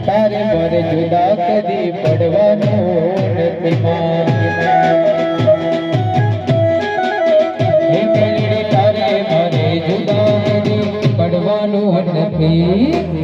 તારે પર જુદા કદી પડવાનું નથી તારે મારે જુદા કદી પડવાનું નથી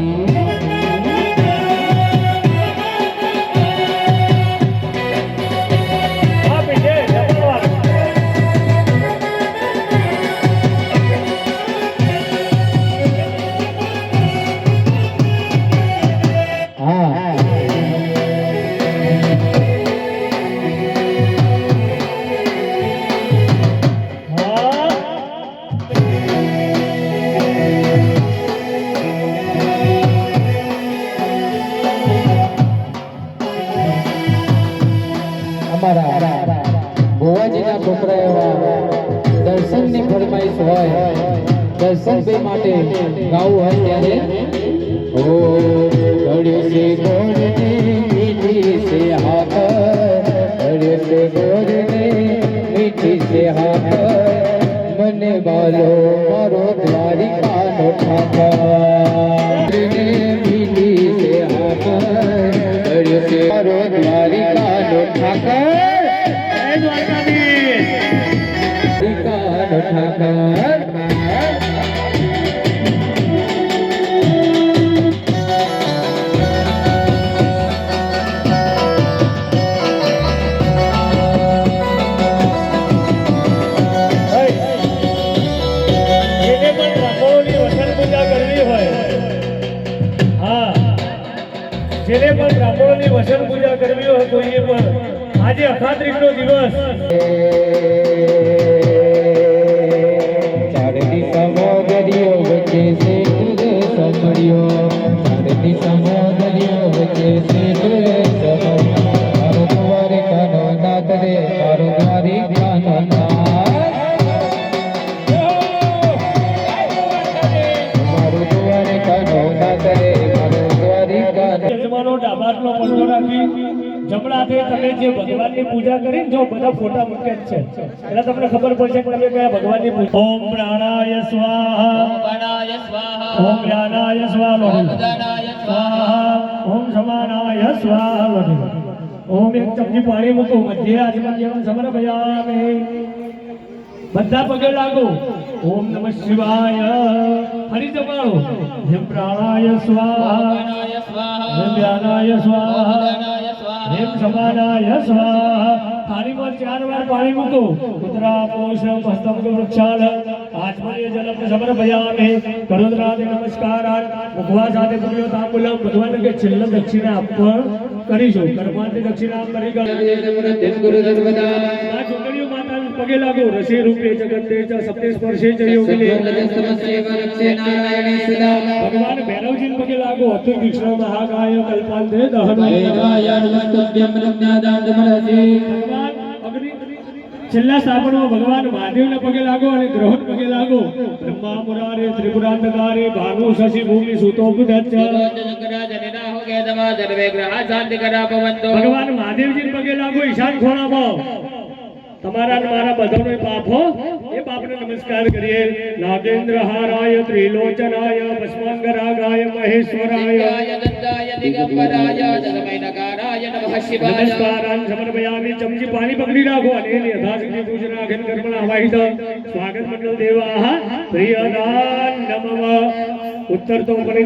ભુવાજીના છોકરા એવા દર્શનની ફરમાઈશ હોય દર્શન બે માટે ગાવું હોય ત્યારે ઓ ઘડ્યો છે ગોરને મીઠી છે હાથ ઘડ્યો છે ગોરને મીઠી છે હાથ મને બાલો મારો દ્વારિકાનો ઠાકર મીઠી છે હાથ ઘડ્યો છે મારો દ્વારિકાનો ઠાકર જેને પણ બ્રાહ્મણોની વસન પૂજા કરવી હોય તો એ પણ આજે અખાત્રીજનો દિવસ ચારદી સમોદરીઓ વચ્ચે છે સમર્યો ચારદી સમોદરીઓ વચ્ચે છે મારો દ્વારિકાનો નાથ રે મારો દ્વારિકાનો મારો દ્વારિકાનો નાથ રે ડાબાટનો પલટો રાખી જમણાથી તમે જે ભગવાનની પૂજા કરીને જો બધા ફોટા મૂકે છે એટલે તમને ખબર પડશે કે તમે કયા ભગવાનની પૂજા ઓમ પ્રાણાય સ્વાહા ઓમ પ્રાણાય સ્વાહા ઓમ જ્ઞાનાય સ્વાહા ઓમ દાનાય સ્વાહા ઓમ સમાનાય સ્વાહા ઓમ એક ચમચી પાણી મૂકો મધ્ય આચમન સમર્પયામિ બધા પગે લાગો ઓમ નમઃ શિવાય ફરી જમાડો હે પ્રાણાય સ્વાહા હે જ્ઞાનાય સ્વાહા હે સમાનાય સ્વાહા થાળીમાં 4 વાર પાણી મૂકો ઉત્તરા પોષમ હસ્તમ વૃક્ષાલ આચમનીય જલમ સમર્પયામિ કરોદરાદિ નમસ્કારાન મુખવા સાથે પુણ્ય તાંબૂલમ ભગવાન કે છેલ્લા દક્ષિણા આપણ કરીશું કર્માંતિ દક્ષિણા કરી ગુરુ સર્વદા આ છોકરીઓ માતા પગે લાગો રસે રૂપે જગતે ચ સપ્તે સ્પર્શે ચ યોગિલે ભગવાન ભૈરવજી પગે લાગો અતુ કૃષ્ણ મહાકાય કલ્પાંતે દહન ભગવાન અગ્નિ છેલ્લા સ્થાપનમાં ભગવાન મહાદેવને પગે લાગો અને ગ્રહોને પગે લાગો બ્રહ્મા મુરારે ત્રિપુરાંતકારે ભાનુ શશી ભૂમિ સુતો બુધચ્ચ ભગવાન મહાદેવજી પગે લાગો ઈશાન ખોળામાં તમારા મારા બધાનો પાપો એ પાપને નમસ્કાર કરીએ નાગેન્દ્ર હારાય ત્રિલોચનાય ભસ્માંગરાગાય મહેશ્વરાય દત્તાય દિગંબરાય જગમૈનકારાય નમઃ શિવાય નમસ્કારાન સમર્પયામિ ચમચી પાણી પકડી રાખો અને યથાશક્તિ પૂજના અખિલ કર્મણા વાહિત સ્વાગત મંડળ દેવાહ પ્રિયદાન નમઃ ઉત્તર તો મને